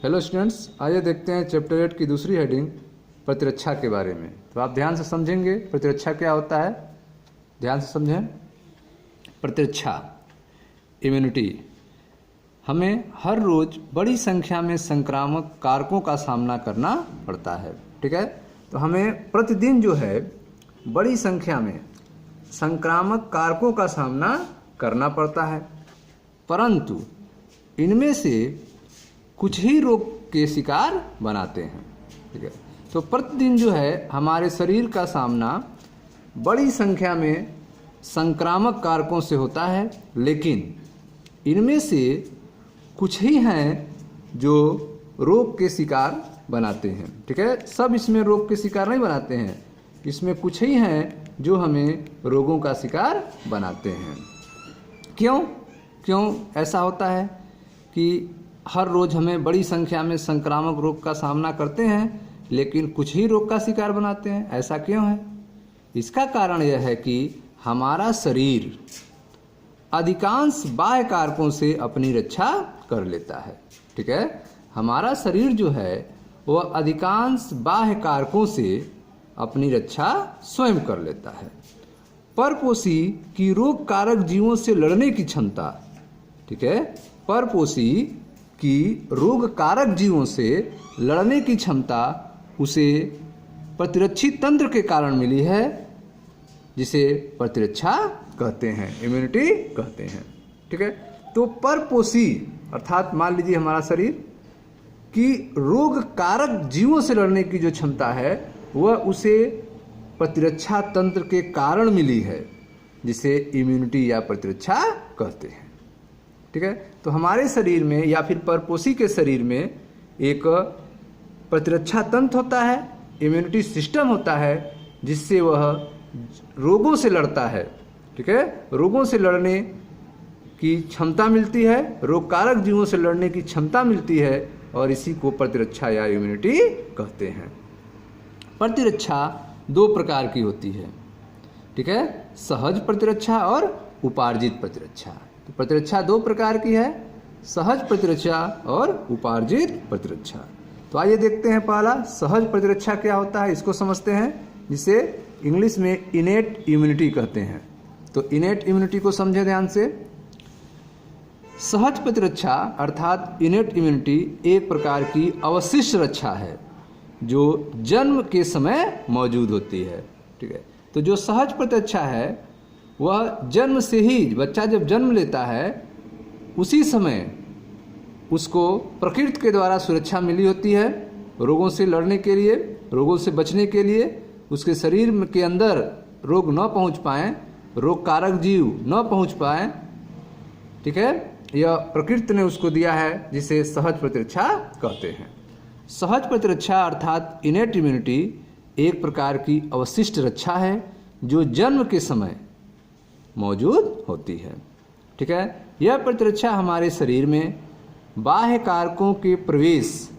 Hello students, आइए देखते हैं चैप्टर 8 की दूसरी हेडिंग प्रतिरक्षा के बारे में। तो आप ध्यान से समझेंगे प्रतिरक्षा क्या होता है। ध्यान से समझें। प्रतिरक्षा इम्यूनिटी, हमें हर रोज बड़ी संख्या में संक्रामक कारकों का सामना करना पड़ता है। ठीक है, तो हमें प्रतिदिन जो है बड़ी संख्या में संक्रामक कारकों का सामना करना पड़ता है, परंतु इनमें से कुछ ही रोग के शिकार बनाते हैं। ठीक है, तो प्रतिदिन जो है हमारे शरीर का सामना बड़ी संख्या में संक्रामक कारकों से होता है, लेकिन इनमें से कुछ ही हैं जो रोग के शिकार बनाते हैं। ठीक है, सब इसमें रोग के शिकार नहीं बनाते हैं, इसमें कुछ ही हैं जो हमें रोगों का शिकार बनाते हैं। क्यों ऐसा होता है कि हर रोज़ हमें बड़ी संख्या में संक्रामक रोग का सामना करते हैं, लेकिन कुछ ही रोग का शिकार बनाते हैं? ऐसा क्यों है? इसका कारण यह है कि हमारा शरीर अधिकांश बाह्य कारकों से अपनी रक्षा कर लेता है। ठीक है, हमारा शरीर जो है वह अधिकांश बाह्य कारकों से अपनी रक्षा स्वयं कर लेता है। परपोषी की रोग कारक जीवों से लड़ने की क्षमता, ठीक है, परपोषी कि रोग कारक जीवों से लड़ने की क्षमता उसे प्रतिरक्षी तंत्र के कारण मिली है, जिसे प्रतिरक्षा कहते हैं, इम्यूनिटी कहते हैं। ठीक है, तो परपोषी अर्थात मान लीजिए हमारा शरीर की रोग कारक जीवों से लड़ने की जो क्षमता है वह उसे प्रतिरक्षा तंत्र के कारण मिली है, जिसे इम्यूनिटी या प्रतिरक्षा कहते हैं। ठीक है, तो हमारे शरीर में या फिर परपोषी के शरीर में एक प्रतिरक्षा तंत्र होता है, इम्यूनिटी सिस्टम होता है, जिससे वह रोगों से लड़ता है। ठीक है, रोगों से लड़ने की क्षमता मिलती है, रोग कारक जीवों से लड़ने की क्षमता मिलती है, और इसी को प्रतिरक्षा या इम्यूनिटी कहते हैं। प्रतिरक्षा दो प्रकार की होती है। ठीक है, सहज प्रतिरक्षा और उपार्जित प्रतिरक्षा। तो प्रतिरक्षा दो प्रकार की है, सहज प्रतिरक्षा और उपार्जित प्रतिरक्षा। तो आइए देखते हैं पहला सहज प्रतिरक्षा क्या होता है, इसको समझते हैं, जिसे इंग्लिश में इनेट इम्यूनिटी कहते हैं। तो इनेट इम्यूनिटी को समझें ध्यान से। सहज प्रतिरक्षा अर्थात इनेट इम्यूनिटी एक प्रकार की अवशिष्ट रक्षा है जो जन्म के समय मौजूद होती है। ठीक है, तो जो सहज प्रतिरक्षा है वह जन्म से ही, बच्चा जब जन्म लेता है उसी समय उसको प्रकृति के द्वारा सुरक्षा मिली होती है रोगों से लड़ने के लिए, रोगों से बचने के लिए। उसके शरीर के अंदर रोग न पहुंच पाएँ, रोग कारक जीव न पहुंच पाएँ। ठीक है, यह प्रकृति ने उसको दिया है, जिसे सहज प्रतिरक्षा कहते हैं। सहज प्रतिरक्षा अर्थात इनेट इम्यूनिटी एक प्रकार की अवशिष्ट रक्षा है जो जन्म के समय मौजूद होती है। ठीक है, यह प्रतिरक्षा हमारे शरीर में बाह्य कारकों के प्रवेश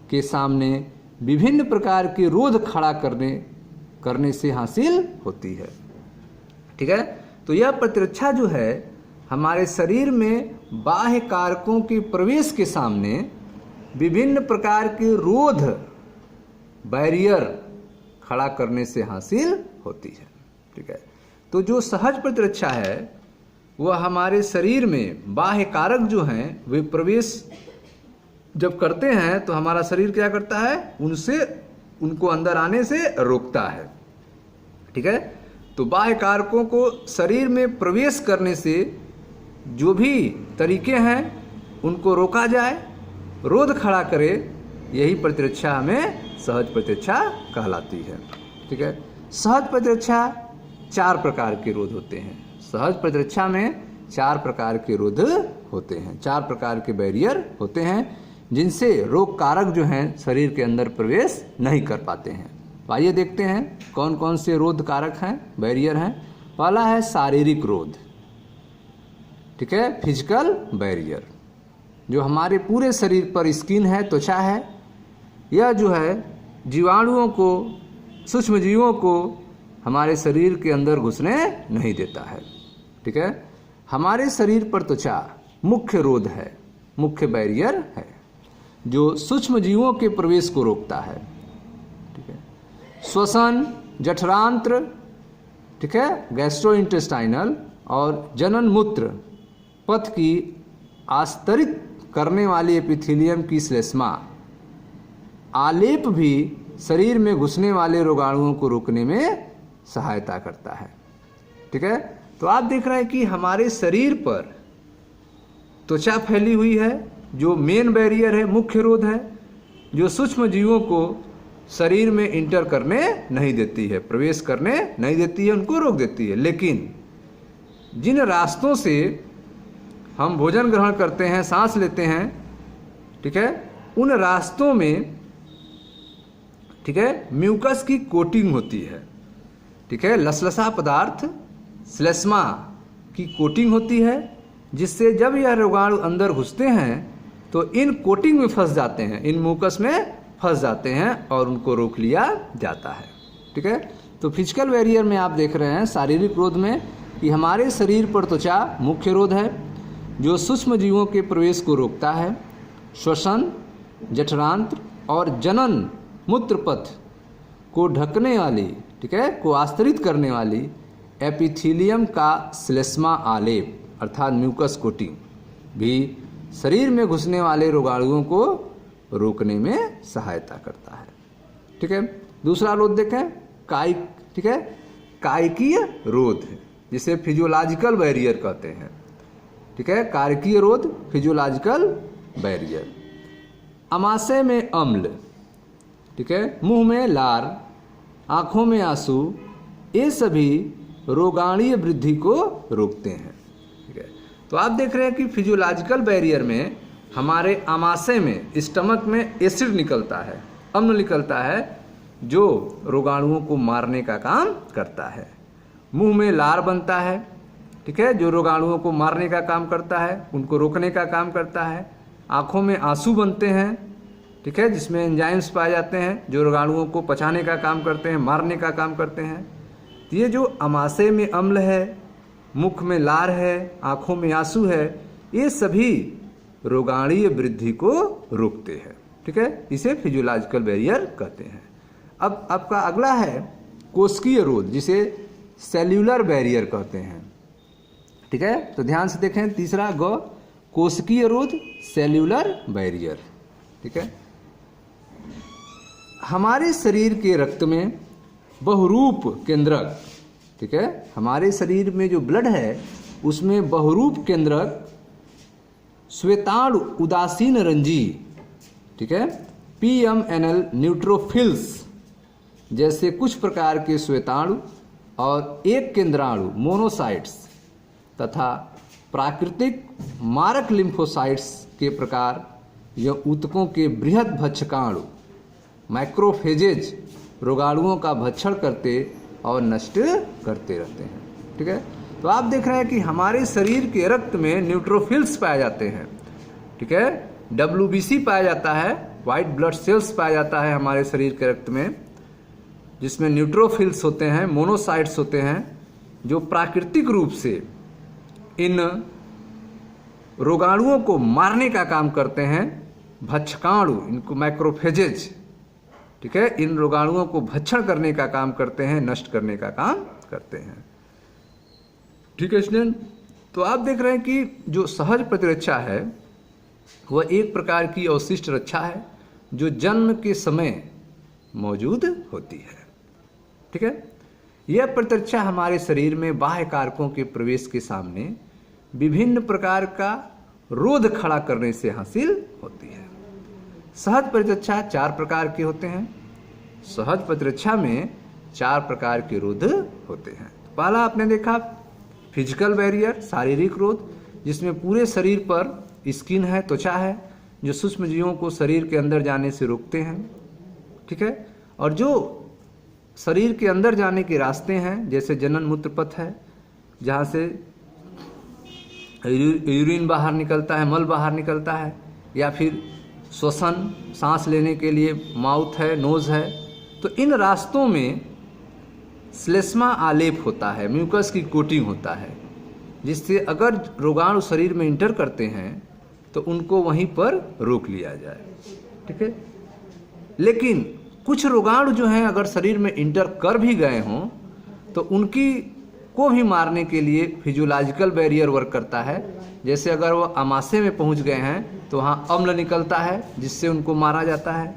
के सामने विभिन्न प्रकार के रोध खड़ा करने से हासिल होती है। ठीक है, तो यह प्रतिरक्षा जो है हमारे शरीर में बाह्य कारकों के प्रवेश के सामने विभिन्न प्रकार के रोध, बैरियर खड़ा करने से हासिल होती है। ठीक है, तो जो सहज प्रतिरक्षा है वह हमारे शरीर में बाह्य कारक जो हैं वे प्रवेश जब करते हैं तो हमारा शरीर क्या करता है, उनको अंदर आने से रोकता है। ठीक है, तो बाह्य कारकों को शरीर में प्रवेश करने से जो भी तरीके हैं उनको रोका जाए, रोध खड़ा करे, यही प्रतिरक्षा हमें सहज प्रतिरक्षा कहलाती है। ठीक है, सहज प्रतिरक्षा चार प्रकार के रोध होते हैं। सहज प्रतिरक्षा में चार प्रकार के रोध होते हैं, चार प्रकार के बैरियर होते हैं, जिनसे रोग कारक जो हैं शरीर के अंदर प्रवेश नहीं कर पाते हैं। तो आइए देखते हैं कौन कौन से रोध कारक हैं, बैरियर हैं। पहला है शारीरिक रोध। ठीक है, फिजिकल बैरियर, जो हमारे पूरे शरीर पर स्किन है, त्वचा है, यह जो है जीवाणुओं को, सूक्ष्म जीवों को हमारे शरीर के अंदर घुसने नहीं देता है। ठीक है, हमारे शरीर पर त्वचा मुख्य रोध है, मुख्य बैरियर है। जो सूक्ष्म जीवों के प्रवेश को रोकता है। ठीक है, श्वसन, जठरांत्र, ठीक है, गैस्ट्रोइंटेस्टाइनल और जनन मूत्र पथ की आस्तरित करने वाली एपिथेलियम की श्लेष्मा आलेप भी शरीर में घुसने वाले रोगाणुओं को रोकने में सहायता करता है। ठीक है, तो आप देख रहे हैं कि हमारे शरीर पर त्वचा फैली हुई है जो मेन बैरियर है, मुख्य रोध है, जो सूक्ष्म जीवों को शरीर में इंटर करने नहीं देती है, प्रवेश करने नहीं देती है, उनको रोक देती है। लेकिन जिन रास्तों से हम भोजन ग्रहण करते हैं, सांस लेते हैं, ठीक है, उन रास्तों में, ठीक है, म्यूकस की कोटिंग होती है। ठीक है, लसलसा पदार्थ श्लेष्मा की कोटिंग होती है, जिससे जब यह रोगाणु अंदर घुसते हैं तो इन कोटिंग में फंस जाते हैं, इन म्यूकस में फंस जाते हैं और उनको रोक लिया जाता है। ठीक है, तो फिजिकल बैरियर में आप देख रहे हैं शारीरिक रोध में कि हमारे शरीर पर त्वचा मुख्य रोध है जो सूक्ष्म जीवों के प्रवेश को रोकता है। श्वसन, जठरांत्र और जनन मूत्र पथ को ढकने वाली, ठीक है, को आस्तरित करने वाली एपिथेलियम का श्लेष्मा आलेप अर्थात म्यूकस कोटिंग भी शरीर में घुसने वाले रोगाणुओं को रोकने में सहायता करता है। ठीक है, दूसरा रोध देखें, कायिक, ठीक है, कायिकीय रोध है जिसे फिजियोलॉजिकल बैरियर कहते हैं। ठीक है, कायिकीय रोध, फिजियोलॉजिकल बैरियर। आमाशय में अम्ल, ठीक है, मुंह में लार, आंखों में आंसू, ये सभी रोगाणुीय वृद्धि को रोकते हैं। ठीक है, तो आप देख रहे हैं कि फिजियोलॉजिकल बैरियर में हमारे आमाशय में, स्टमक में एसिड निकलता है, अम्ल निकलता है जो रोगाणुओं को मारने का काम करता है। मुंह में लार बनता है, ठीक है, जो रोगाणुओं को मारने का काम करता है, उनको रोकने का काम करता है। आँखों में आंसू बनते हैं, ठीक है, जिसमें एंजाइम्स पाए जाते हैं जो रोगाणुओं को पचाने का काम करते हैं, मारने का काम करते हैं। तो ये जो आमाशय में अम्ल है, मुख में लार है, आँखों में आंसू है, ये सभी रोगाणुीय वृद्धि को रोकते हैं। ठीक है, इसे फिजियोलॉजिकल बैरियर कहते हैं। अब आपका अगला है कोशिकीय रोध, जिसे सेल्यूलर बैरियर कहते हैं। ठीक है, तो ध्यान से देखें, तीसरा ग, कोशिकीय रोध, सेल्यूलर बैरियर। ठीक है, हमारे शरीर के रक्त में बहुरूप केंद्रक, ठीक है, हमारे शरीर में जो ब्लड है उसमें बहुरूप केंद्रक, श्वेताणु उदासीन रंजी, ठीक है, PMNL न्यूट्रोफिल्स जैसे कुछ प्रकार के श्वेताणु और एक केंद्राणु मोनोसाइट्स तथा प्राकृतिक मारक लिम्फोसाइट्स के प्रकार यह ऊतकों के बृहद भक्षकाणु मैक्रोफेजेज रोगाणुओं का भक्षण करते और नष्ट करते रहते हैं। ठीक है, तो आप देख रहे हैं कि हमारे शरीर के रक्त में न्यूट्रोफिल्स पाए जाते हैं। ठीक है, WBC पाया जाता है, वाइट ब्लड सेल्स पाया जाता है हमारे शरीर के रक्त में, जिसमें न्यूट्रोफिल्स होते हैं, मोनोसाइट्स होते हैं, जो प्राकृतिक रूप से इन रोगाणुओं को मारने का काम करते हैं। भक्षकाणु, इनको मैक्रोफेजेज, ठीक है, इन रोगाणुओं को भक्षण करने का काम करते हैं, नष्ट करने का काम करते हैं। ठीक है स्टूडेंट, तो आप देख रहे हैं कि जो सहज प्रतिरक्षा है वह एक प्रकार की अवशिष्ट रक्षा है जो जन्म के समय मौजूद होती है। ठीक है, यह प्रतिरक्षा हमारे शरीर में बाह्य कारकों के प्रवेश के सामने विभिन्न प्रकार का रोध खड़ा करने से हासिल होती है। सहज प्रतिरक्षा 4 प्रकार के होते हैं। सहज प्रतिरक्षा में 4 प्रकार के रोध होते हैं। पहला आपने देखा फिजिकल बैरियर, शारीरिक रोध, जिसमें पूरे शरीर पर स्किन है, त्वचा है, जो सूक्ष्म जीवों को शरीर के अंदर जाने से रोकते हैं। ठीक है, और जो शरीर के अंदर जाने के रास्ते हैं, जैसे जनन मूत्र पथ है, जहाँ से यूरिन बाहर निकलता है, मल बाहर निकलता है, या फिर श्वसन, सांस लेने के लिए माउथ है, नोज है, तो इन रास्तों में श्लेष्मा आलेप होता है, म्यूकस की कोटिंग होता है, जिससे अगर रोगाणु शरीर में इंटर करते हैं तो उनको वहीं पर रोक लिया जाए। ठीक है, लेकिन कुछ रोगाणु जो हैं अगर शरीर में इंटर कर भी गए हों तो उनकी को भी मारने के लिए फिजियोलॉजिकल बैरियर वर्क करता है। जैसे अगर वो आमाशय में पहुंच गए हैं तो वहाँ अम्ल निकलता है जिससे उनको मारा जाता है,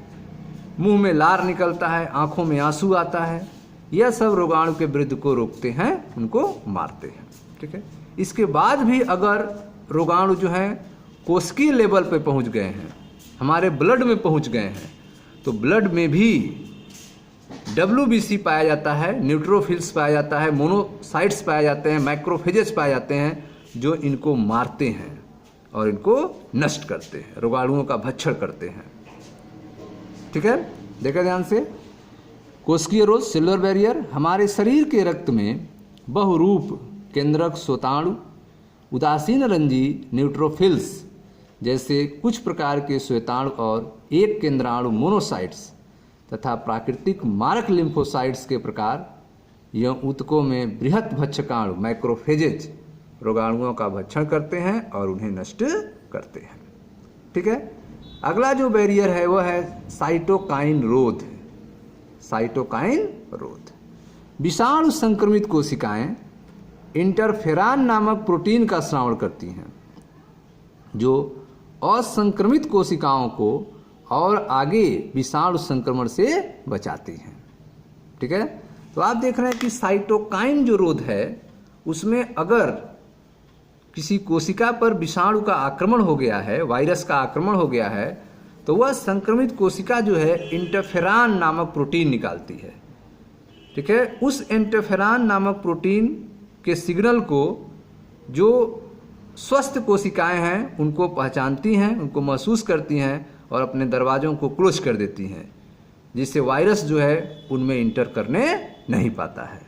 मुंह में लार निकलता है, आंखों में आंसू आता है, यह सब रोगाणु के वृद्धि को रोकते हैं, उनको मारते हैं। ठीक है, इसके बाद भी अगर रोगाणु जो हैं कोशिकीय लेवल पे पहुंच गए हैं, हमारे ब्लड में पहुंच गए हैं, तो ब्लड में भी WBC पाया जाता है, न्यूट्रोफिल्स पाया जाता है, मोनोसाइट्स पाए जाते हैं, मैक्रोफेजेस पाए जाते हैं, जो इनको मारते हैं और इनको नष्ट करते हैं, रोगाणुओं का भक्षण करते हैं। ठीक है, देखा ध्यान से। कोशिकीय रोध, सेलुलर बैरियर, हमारे शरीर के रक्त में बहुरूप केंद्रक श्वेताणु, उदासीन रंजी न्यूट्रोफिल्स जैसे कुछ प्रकार के श्वेताणु और एक केंद्राणु मोनोसाइट्स तथा प्राकृतिक मारक लिम्फोसाइट्स के प्रकार यह ऊतकों में बृहत भक्षकाणु मैक्रोफेजेज रोगाणुओं का भक्षण करते हैं और उन्हें नष्ट करते हैं। ठीक है, अगला जो बैरियर है वह है साइटोकाइन रोध। साइटोकाइन रोध, विषाणु संक्रमित कोशिकाएं इंटरफेरान नामक प्रोटीन का स्रावण करती हैं जो असंक्रमित कोशिकाओं को और आगे विषाणु संक्रमण से बचाती हैं। ठीक है, तो आप देख रहे हैं कि साइटोकाइन जो रोध है उसमें अगर किसी कोशिका पर विषाणु का आक्रमण हो गया है, वायरस का आक्रमण हो गया है, तो वह संक्रमित कोशिका जो है इंटरफेरान नामक प्रोटीन निकालती है। ठीक है, उस इंटरफेरान नामक प्रोटीन के सिग्नल को जो स्वस्थ कोशिकाएं हैं उनको पहचानती हैं, उनको महसूस करती हैं और अपने दरवाज़ों को क्लोज कर देती हैं, जिससे वायरस जो है उनमें इंटर करने नहीं पाता है।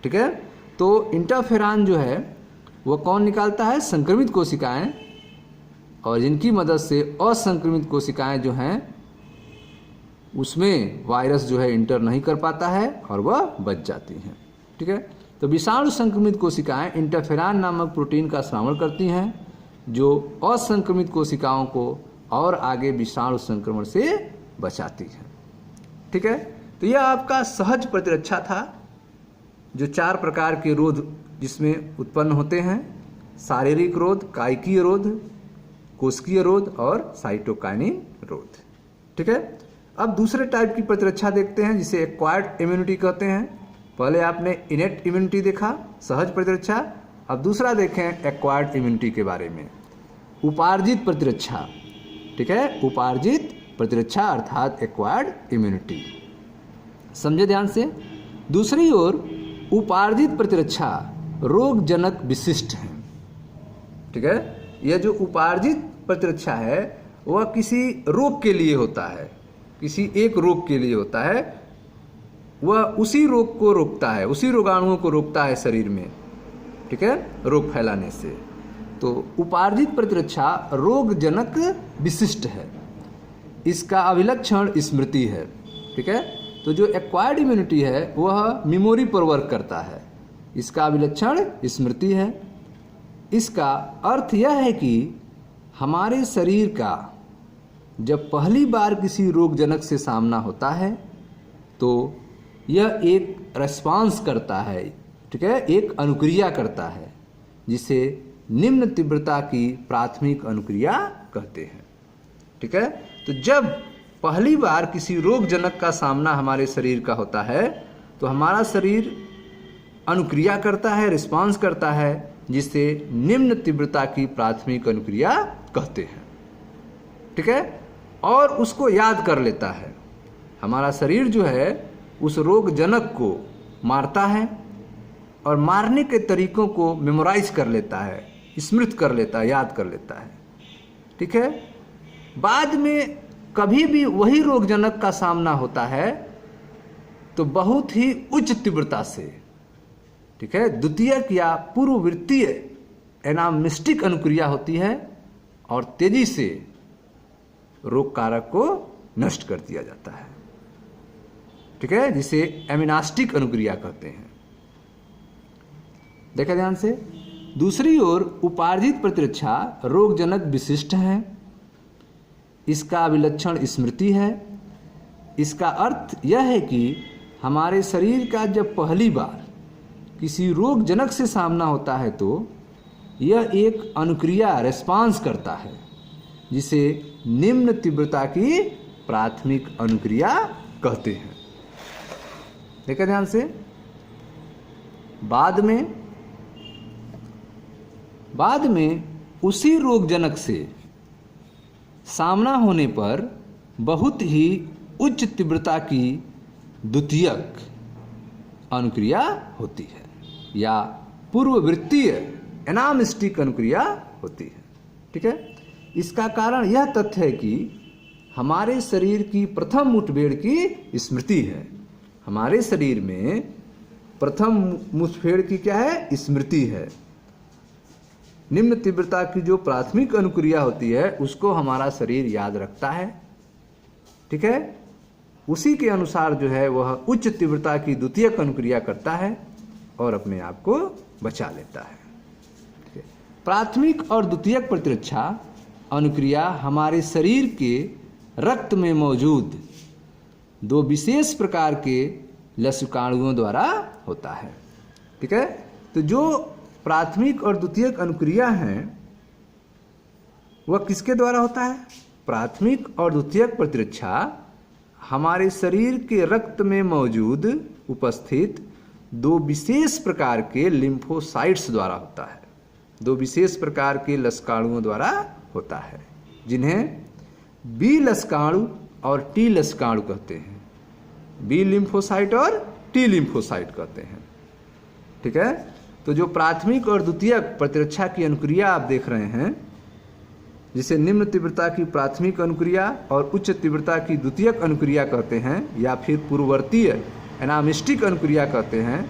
ठीक है, तो इंटरफेरान जो है वह कौन निकालता है? संक्रमित कोशिकाएं, और जिनकी मदद से असंक्रमित कोशिकाएं जो हैं उसमें वायरस जो है इंटर नहीं कर पाता है और वह बच जाती हैं। ठीक है, तो विषाणु संक्रमित कोशिकाएं इंटरफेरान नामक प्रोटीन का स्रावण करती हैं जो असंक्रमित कोशिकाओं को और आगे विषाणु संक्रमण से बचाती है। ठीक है, तो यह आपका सहज प्रतिरक्षा था, जो 4 प्रकार के रोध जिसमें उत्पन्न होते हैं: शारीरिक रोध, कायिकीय रोध, कोशिकीय रोध और साइटोकाइनिन रोध। ठीक है, अब दूसरे टाइप की प्रतिरक्षा देखते हैं जिसे एक्वायर्ड इम्यूनिटी कहते हैं। पहले आपने इनेट इम्यूनिटी देखा, सहज प्रतिरक्षा। अब दूसरा देखें एक्वायर्ड इम्यूनिटी के बारे में, उपार्जित प्रतिरक्षा। ठीक है, उपार्जित प्रतिरक्षा अर्थात एक्वायर्ड इम्यूनिटी। समझे ध्यान से। दूसरी ओर उपार्जित प्रतिरक्षा रोगजनक विशिष्ट है। ठीक है, यह जो उपार्जित प्रतिरक्षा है वह किसी रोग के लिए होता है, किसी एक रोग के लिए होता है, वह उसी रोग को रोकता है, उसी रोगाणुओं को रोकता है शरीर में। ठीक है, रोग फैलाने से। तो उपार्जित प्रतिरक्षा रोगजनक विशिष्ट है, इसका अभिलक्षण स्मृति है। ठीक है, तो जो एक्वायर्ड इम्यूनिटी है वह मेमोरी पर वर्क करता है, इसका अभिलक्षण स्मृति है। इसका अर्थ यह है कि हमारे शरीर का जब पहली बार किसी रोगजनक से सामना होता है तो यह एक रेस्पॉन्स करता है। ठीक है, एक अनुक्रिया करता है जिसे निम्न तीव्रता की प्राथमिक अनुक्रिया कहते हैं। ठीक है, तो जब पहली बार किसी रोगजनक का सामना हमारे शरीर का होता है तो हमारा शरीर अनुक्रिया करता है, रिस्पांस करता है, जिसे निम्न तीव्रता की प्राथमिक अनुक्रिया कहते हैं। ठीक है, और उसको याद कर लेता है। हमारा शरीर जो है उस रोगजनक को मारता है और मारने के तरीकों को मेमोराइज कर लेता है, स्मृत कर लेता है, याद कर लेता है। ठीक है, बाद में कभी भी वही रोगजनक का सामना होता है तो बहुत ही उच्च तीव्रता से, ठीक है, द्वितीयक या पूर्ववृत्तीय एनामिस्टिक अनुक्रिया होती है और तेजी से रोग कारक को नष्ट कर दिया जाता है। ठीक है, जिसे एमिनास्टिक अनुक्रिया कहते हैं। देखा ध्यान से। दूसरी ओर उपार्जित प्रतिरक्षा रोगजनक विशिष्ट है। इसका विलक्षण स्मृति है। इसका अर्थ यह है कि हमारे शरीर का जब पहली बार किसी रोगजनक से सामना होता है तो यह एक अनुक्रिया रेस्पॉन्स करता है, जिसे निम्न तीव्रता की प्राथमिक अनुक्रिया कहते हैं। देखिए ध्यान से, बाद में उसी रोगजनक से सामना होने पर बहुत ही उच्च तीव्रता की द्वितीयक अनुक्रिया होती है या पूर्ववृत्तीय एनामिस्टिक अनुक्रिया होती है। ठीक है, इसका कारण यह तथ्य है कि हमारे शरीर की प्रथम मुठभेड़ की स्मृति है। हमारे शरीर में प्रथम मुठभेड़ की क्या है? स्मृति है। निम्न तीव्रता की जो प्राथमिक अनुक्रिया होती है उसको हमारा शरीर याद रखता है। ठीक है, उसी के अनुसार जो है वह उच्च तीव्रता की द्वितीयक अनुक्रिया करता है और अपने आप को बचा लेता है। ठीक है? प्राथमिक और द्वितीयक प्रतिरक्षा अनुक्रिया हमारे शरीर के रक्त में मौजूद दो विशेष प्रकार के लसिकाणुओं द्वारा होता है। ठीक है, तो जो प्राथमिक और द्वितीयक अनुक्रिया हैं वह किसके द्वारा होता है? प्राथमिक और द्वितीयक प्रतिरक्षा हमारे शरीर के रक्त में मौजूद उपस्थित दो विशेष प्रकार के लिम्फोसाइट्स द्वारा होता है। दो विशेष प्रकार के लसिकाणुओं द्वारा होता है, जिन्हें बी लसिकाणु और टी लसिकाणु कहते हैं। बी लिम्फोसाइट और टी लिम्फोसाइट कहते हैं। ठीक है, तो जो प्राथमिक और द्वितीयक प्रतिरक्षा की अनुक्रिया आप देख रहे हैं, जिसे निम्न तीव्रता की प्राथमिक अनुक्रिया और उच्च तीव्रता की द्वितीयक अनुक्रिया कहते हैं या फिर पूर्ववर्तीय एनामिस्टिक अनुक्रिया कहते हैं,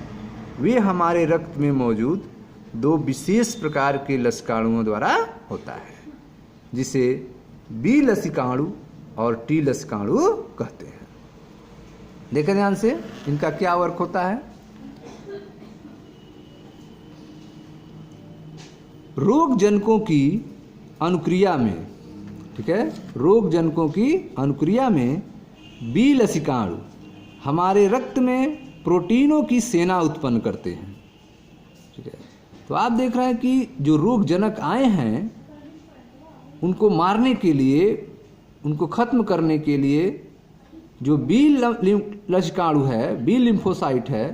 वे हमारे रक्त में मौजूद दो विशेष प्रकार के लसिकाणुओं द्वारा होता है, जिसे बी लसिकाणु और टी लसिकाणु कहते हैं। देखें ध्यान से, इनका क्या वर्क होता है? रोगजनकों की अनुक्रिया में, ठीक है, रोगजनकों की अनुक्रिया में बी लसिकाणु हमारे रक्त में प्रोटीनों की सेना उत्पन्न करते हैं। ठीक है, तो आप देख रहे हैं कि जो रोगजनक आए हैं उनको मारने के लिए, उनको खत्म करने के लिए जो बी लसिकाणु है, बी लिम्फोसाइट है,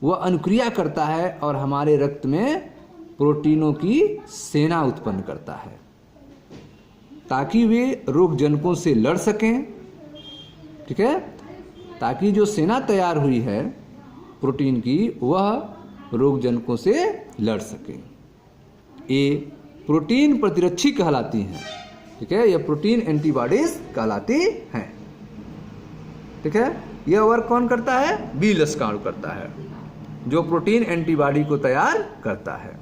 वह अनुक्रिया करता है और हमारे रक्त में प्रोटीनों की सेना उत्पन्न करता है ताकि वे रोगजनकों से लड़ सकें। ठीक है, ताकि जो सेना तैयार हुई है प्रोटीन की वह रोगजनकों से लड़ सके। ये प्रोटीन प्रतिरक्षी कहलाती हैं। ठीक है, यह प्रोटीन एंटीबॉडीज कहलाती हैं। ठीक है, यह वर्क कौन करता है? बी लसिकाणु करता है, जो प्रोटीन एंटीबॉडी को तैयार करता है।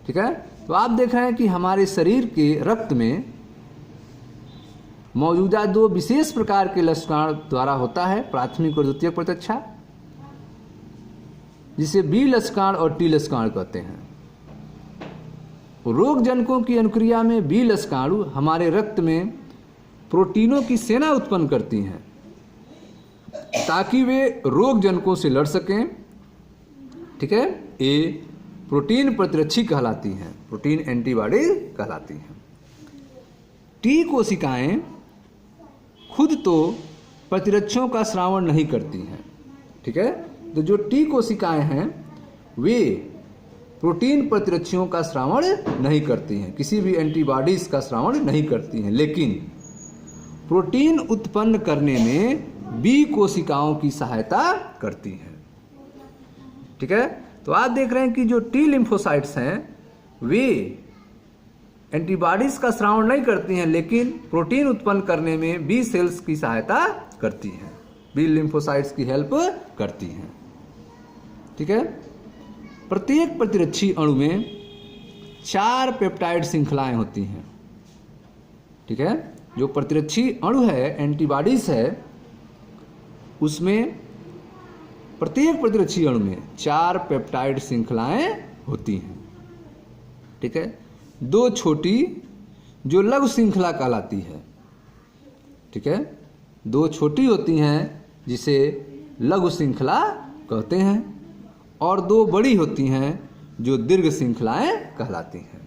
ठीक है, तो आप देख रहे हैं कि हमारे शरीर के रक्त में मौजूदा दो विशेष प्रकार के लसिकाणु द्वारा होता है, प्राथमिक और द्वितीयक प्रतिरक्षा, जिसे बी लसिकाणु और टी लसिकाणु कहते हैं। रोगजनकों की अनुक्रिया में बी लसिकाणु हमारे रक्त में प्रोटीनों की सेना उत्पन्न करती हैं ताकि वे रोगजनकों से लड़ सकें। ठीक है, ये प्रोटीन प्रतिरक्षी कहलाती हैं, प्रोटीन एंटीबॉडी कहलाती हैं। टी कोशिकाएं खुद तो प्रतिरक्षों का श्रावण नहीं करती हैं। ठीक है, तो जो टी कोशिकाएं हैं वे प्रोटीन प्रतिरक्षियों का श्रावण नहीं करती हैं, किसी भी एंटीबॉडीज का श्रावण नहीं करती हैं, लेकिन प्रोटीन उत्पन्न करने में बी कोशिकाओं की सहायता करती हैं। ठीक है, तो आप देख रहे हैं कि जो टी लिम्फोसाइट्स हैं वे एंटीबॉडीज का श्रावण नहीं करती हैं, लेकिन प्रोटीन उत्पन्न करने में बी सेल्स की सहायता करती हैं, बी लिम्फोसाइट्स की हेल्प करती हैं। ठीक है, प्रत्येक प्रतिरक्षी अणु में 4 पेप्टाइड श्रृंखलाएं होती हैं। ठीक है, जो प्रतिरक्षी अणु है, एंटीबॉडीज है, उसमें प्रत्येक प्रतिरक्षी अणु में 4 पेप्टाइड श्रृंखलाएं होती हैं, ठीक है। दो छोटी जो लघु श्रृंखला कहलाती है, ठीक है। दो छोटी होती हैं जिसे लघु श्रृंखला कहते हैं, और दो बड़ी होती हैं जो दीर्घ श्रृंखलाएं कहलाती हैं,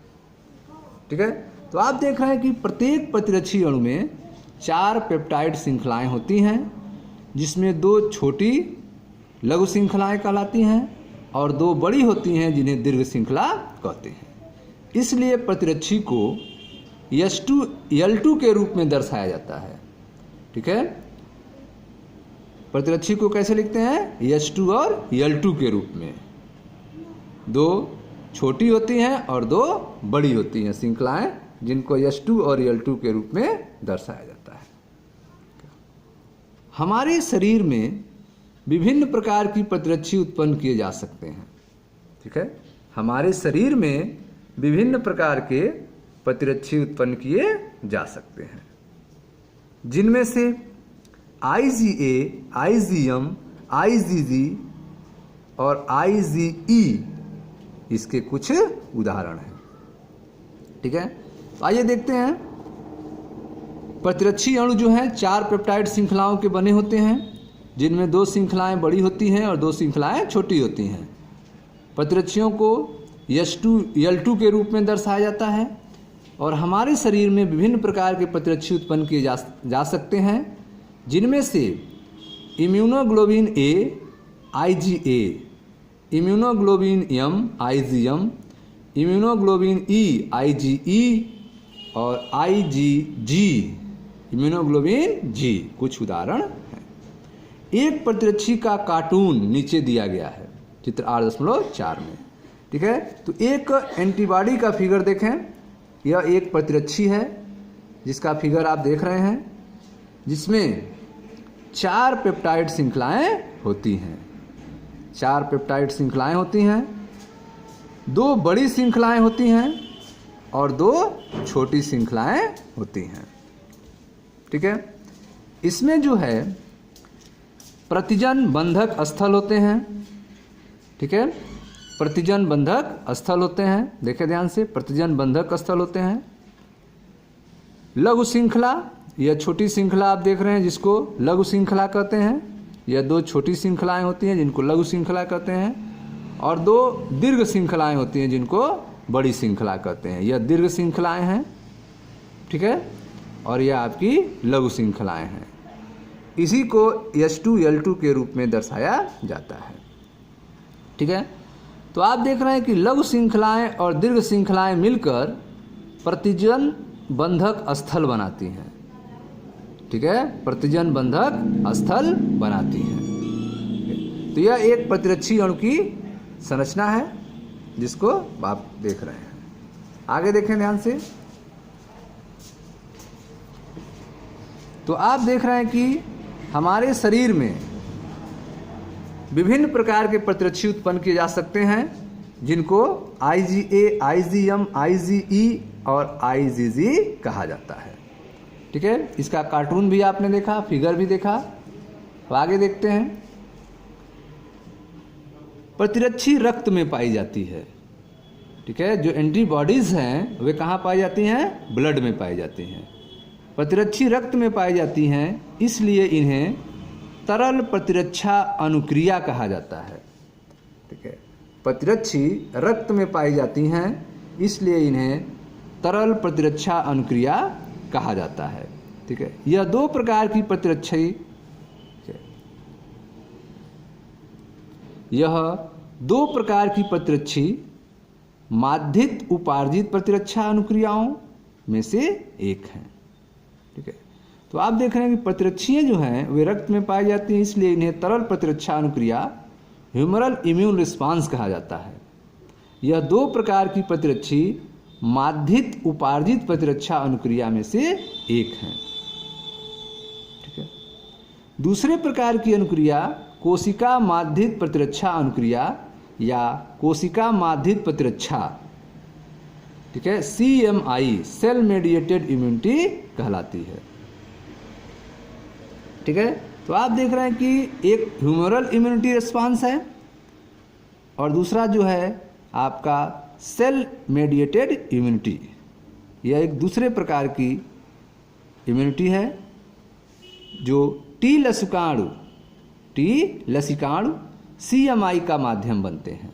ठीक है। तो आप देख रहे हैं कि प्रत्येक प्रतिरक्षी अणु में 4 पेप्टाइड श्रृंखलाएं होती हैं, जिसमें दो छोटी लघु श्रृंखलाएं कहलाती हैं और दो बड़ी होती हैं जिन्हें दीर्घ श्रृंखला कहते हैं। इसलिए प्रतिरक्षी को L2 के रूप में दर्शाया जाता है, ठीक है। प्रतिरक्षी को कैसे लिखते हैं? H2 और L2 के रूप में। दो छोटी होती हैं और दो बड़ी होती हैं श्रृंखलाएं, जिनको H2 और L2 के रूप में दर्शाया जाता है। हमारे शरीर में विभिन्न प्रकार की प्रतिरक्षी उत्पन्न किए जा सकते हैं, ठीक है। हमारे शरीर में विभिन्न प्रकार के प्रतिरक्षी उत्पन्न किए जा सकते हैं, जिनमें से IgA, IgM, IgG और IgE इसके कुछ उदाहरण हैं, ठीक है। आइए देखते हैं। प्रतिरक्षी अणु जो हैं 4 पेप्टाइड श्रृंखलाओं के बने होते हैं, जिनमें 2 श्रृंखलाएं बड़ी होती हैं और 2 श्रृंखलाएं छोटी होती हैं। प्रतिरक्षियों को L2 के रूप में दर्शाया जाता है, और हमारे शरीर में विभिन्न प्रकार के प्रतिरक्षी उत्पन्न किए जा सकते हैं, जिनमें से immunoglobulin A, IgA, immunoglobulin M, IgM, immunoglobulin E, IgE और IgG, इम्यूनोग्लोबिन G कुछ उदाहरण हैं। एक प्रतिरक्षी का कार्टून नीचे दिया गया है चित्र 8.4 में, ठीक है। तो एक एंटीबॉडी का फिगर देखें। यह एक प्रतिरक्षी है जिसका फिगर आप देख रहे हैं, जिसमें 4 पेप्टाइड श्रृंखलाएं होती हैं। 4 पेप्टाइड श्रृंखलाएं होती हैं, 2 बड़ी श्रृंखलाएं होती हैं और 2 छोटी श्रृंखलाएं होती हैं, ठीक है। इसमें जो है प्रतिजन बंधक स्थल होते हैं, ठीक है। प्रतिजन बंधक स्थल होते हैं, देखें ध्यान से, प्रतिजन बंधक स्थल होते हैं। लघु श्रृंखला, यह छोटी श्रृंखला आप देख रहे हैं जिसको लघु श्रृंखला कहते हैं। यह 2 छोटी श्रृंखलाएं होती हैं जिनको लघु श्रृंखला कहते हैं, और 2 दीर्घ श्रृंखलाएं होती हैं जिनको बड़ी श्रृंखला कहते हैं। यह दीर्घ श्रृंखलाएं हैं, ठीक है, और यह आपकी लघु श्रृंखलाएं हैं। इसी को H2 L2 के रूप में दर्शाया जाता है, ठीक है। तो आप देख रहे हैं कि लघु श्रृंखलाएं और दीर्घ श्रृंखलाएं मिलकर प्रतिजन बंधक स्थल बनाती हैं, ठीक है, प्रतिजन बंधक स्थल बनाती हैं। तो यह एक प्रतिरक्षी अणु की संरचना है जिसको आप देख रहे हैं। आगे देखें ध्यान से। तो आप देख रहे हैं कि हमारे शरीर में विभिन्न प्रकार के प्रतिरक्षी उत्पन्न किए जा सकते हैं, जिनको IgA, IgM, IgE और IgG कहा जाता है, ठीक है। इसका कार्टून भी आपने देखा, फिगर भी देखा। तो आगे देखते हैं। प्रतिरक्षी रक्त में पाई जाती है, ठीक है। जो एंटीबॉडीज हैं वे कहाँ पाई जाती हैं? ब्लड में पाई जाती हैं। प्रतिरक्षी रक्त में पाई जाती हैं, इसलिए इन्हें तरल प्रतिरक्षा अनुक्रिया कहा जाता है, ठीक है। प्रतिरक्षी रक्त में पाई जाती हैं, इसलिए इन्हें तरल प्रतिरक्षा अनुक्रिया कहा जाता है, ठीक है। यह 2 प्रकार की प्रतिरक्षी, यह 2 प्रकार की प्रतिरक्षी माध्यित उपार्जित प्रतिरक्षा अनुक्रियाओं में से एक है, ठीक है। तो आप देख रहे हैं कि प्रतिरक्षियाँ जो हैं वे रक्त में पाई जाती हैं, इसलिए इन्हें तरल प्रतिरक्षा अनुक्रिया ह्यूमरल इम्यून रिस्पांस कहा जाता है। यह 2 प्रकार की प्रतिरक्षी माध्यित उपार्जित प्रतिरक्षा अनुक्रिया में से एक है, ठीक है। दूसरे प्रकार की अनुक्रिया कोशिका माध्यित प्रतिरक्षा अनुक्रिया या कोशिका माध्यित प्रतिरक्षा, ठीक है, CMI सेल मेडिएटेड इम्यूनिटी कहलाती है, ठीक है। तो आप देख रहे हैं कि एक ह्यूमरल इम्यूनिटी रिस्पांस है और दूसरा जो है आपका सेल मेडिएटेड इम्यूनिटी, यह एक दूसरे प्रकार की इम्यूनिटी है जो टी लसिकाणु CMI का माध्यम बनते हैं।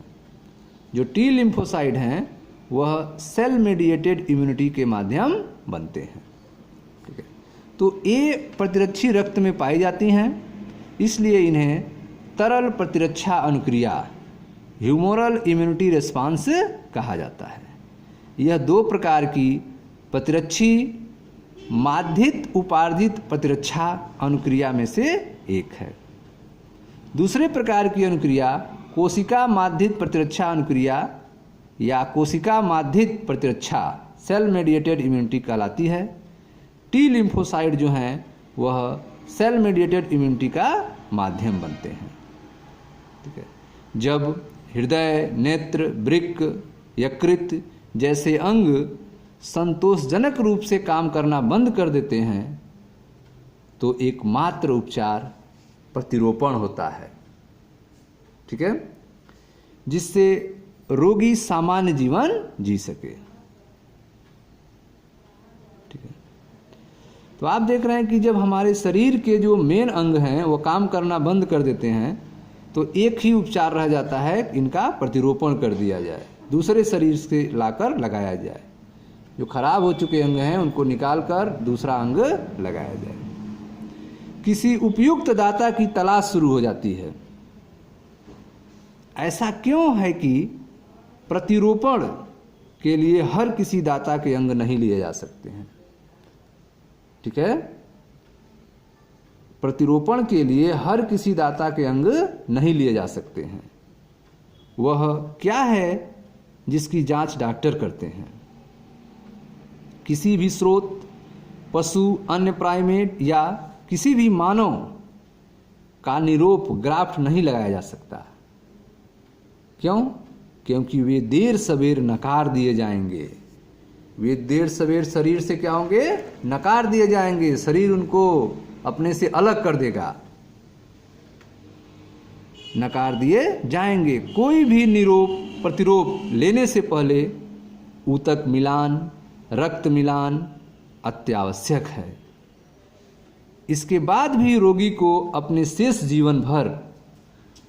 जो टी लिम्फोसाइड हैं वह सेल मेडिएटेड इम्यूनिटी के माध्यम बनते हैं। ठीक है, तो ये प्रतिरक्षी रक्त में पाई जाती हैं, इसलिए इन्हें तरल प्रतिरक्षा अनुक्रिया ह्यूमोरल इम्यूनिटी रिस्पांस कहा जाता है। यह दो प्रकार की प्रतिरक्षी माध्यित उपार्जित प्रतिरक्षा अनुक्रिया में से एक है। दूसरे प्रकार की अनुक्रिया कोशिका माध्यित प्रतिरक्षा अनुक्रिया या कोशिका माध्यित प्रतिरक्षा सेल मेडिएटेड इम्यूनिटी कहलाती है। टी लिम्फोसाइड जो हैं वह सेल मेडिएटेड इम्यूनिटी का माध्यम बनते हैं। ठीक है, जब हृदय, नेत्र, वृक्क, यकृत जैसे अंग संतोषजनक रूप से काम करना बंद कर देते हैं तो एकमात्र उपचार प्रतिरोपण होता है। ठीक है, जिससे रोगी सामान्य जीवन जी सके। ठीक है, तो आप देख रहे हैं कि जब हमारे शरीर के जो मेन अंग हैं वो काम करना बंद कर देते हैं तो एक ही उपचार रह जाता है, इनका प्रतिरोपण कर दिया जाए, दूसरे शरीर से लाकर लगाया जाए। जो खराब हो चुके अंग हैं उनको निकालकर दूसरा अंग लगाया जाए। किसी उपयुक्त दाता की तलाश शुरू हो जाती है। ऐसा क्यों है कि प्रतिरोपण के लिए हर किसी दाता के अंग नहीं लिए जा सकते हैं? ठीक है, प्रतिरोपण के लिए हर किसी दाता के अंग नहीं लिए जा सकते हैं। वह क्या है जिसकी जांच डॉक्टर करते हैं। किसी भी स्रोत, पशु, अन्य प्राइमेट या किसी भी मानव का निरोप ग्राफ्ट नहीं लगाया जा सकता। क्यों? क्योंकि वे देर सवेर नकार दिए जाएंगे। वे देर सवेर शरीर से क्या होंगे? नकार दिए जाएंगे। शरीर उनको अपने से अलग कर देगा, नकार दिए जाएंगे। कोई भी निरोप प्रतिरोप लेने से पहले ऊतक मिलान, रक्त मिलान अत्यावश्यक है। इसके बाद भी रोगी को अपने शेष जीवन भर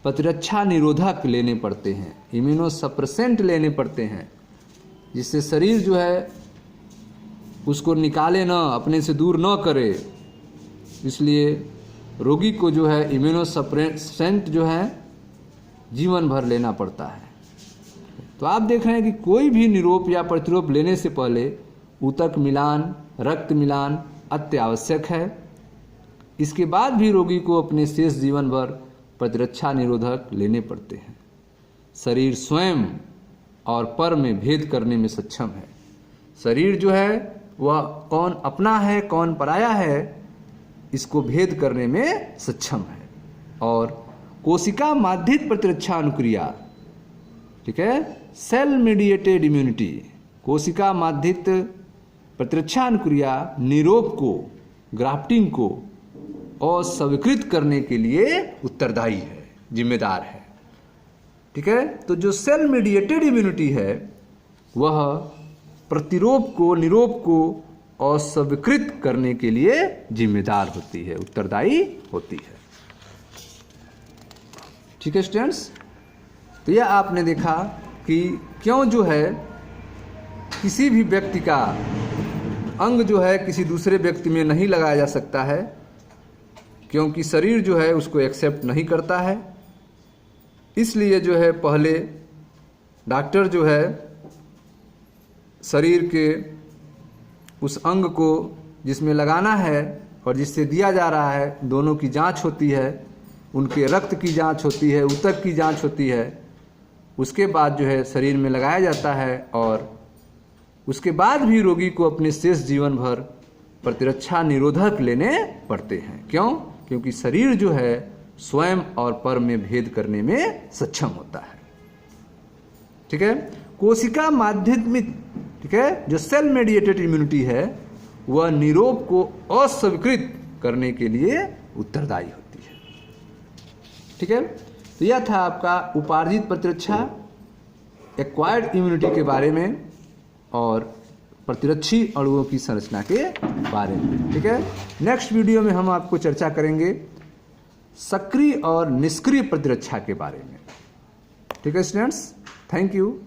प्रतिरक्षा निरोधक लेने पड़ते हैं, इम्यूनोसप्रेसेंट लेने पड़ते हैं, जिससे शरीर जो है उसको निकाले ना, अपने से दूर न करे। इसलिए रोगी को जो है इम्यूनोसप्रेसेंट जो है जीवन भर लेना पड़ता है। तो आप देख रहे हैं कि कोई भी निरोप या प्रतिरोप लेने से पहले ऊतक मिलान, रक्त मिलान अत्यावश्यक है। इसके बाद भी रोगी को अपने शेष जीवन भर प्रतिरक्षा निरोधक लेने पड़ते हैं। शरीर स्वयं और पर में भेद करने में सक्षम है। शरीर जो है वह कौन अपना है कौन पराया है इसको भेद करने में सक्षम है। और कोशिका माध्यित प्रतिरक्षा अनुक्रिया, ठीक है, सेल मीडिएटेड इम्यूनिटी, कोशिका माध्यित प्रतिरक्षा अनुक्रिया निरोप को, ग्राफ्टिंग को अस्वीकृत करने के लिए उत्तरदायी है, जिम्मेदार है। ठीक है, तो जो सेल मीडिएटेड इम्यूनिटी है वह प्रतिरोप को, निरोप को अस्वीकृत करने के लिए जिम्मेदार होती है, उत्तरदायी होती है। ठीक है स्टूडेंट्स, तो यह आपने देखा कि क्यों जो है किसी भी व्यक्ति का अंग जो है किसी दूसरे व्यक्ति में नहीं लगाया जा सकता है, क्योंकि शरीर जो है उसको एक्सेप्ट नहीं करता है। इसलिए जो है पहले डॉक्टर जो है शरीर के उस अंग को जिसमें लगाना है और जिससे दिया जा रहा है, दोनों की जांच होती है, उनके रक्त की जांच होती है, ऊतक की जांच होती है। उसके बाद जो है शरीर में लगाया जाता है और उसके बाद भी रोगी को अपने शेष जीवन भर प्रतिरक्षा निरोधक लेने पड़ते हैं। क्यों? क्योंकि शरीर जो है स्वयं और पर में भेद करने में सक्षम होता है। ठीक है, कोशिका माध्यमिक, ठीक है, जो सेल मेडिएटेड इम्यूनिटी है वह निरोप को अस्वीकृत करने के लिए उत्तरदायी होती है। ठीक है, तो यह था आपका उपार्जित प्रतिरक्षा एक्वायर्ड इम्यूनिटी के बारे में और प्रतिरक्षी अणुओं की संरचना के बारे में। ठीक है, नेक्स्ट वीडियो में हम आपको चर्चा करेंगे सक्रिय और निष्क्रिय प्रतिरक्षा के बारे में। ठीक है स्टूडेंट्स, थैंक यू।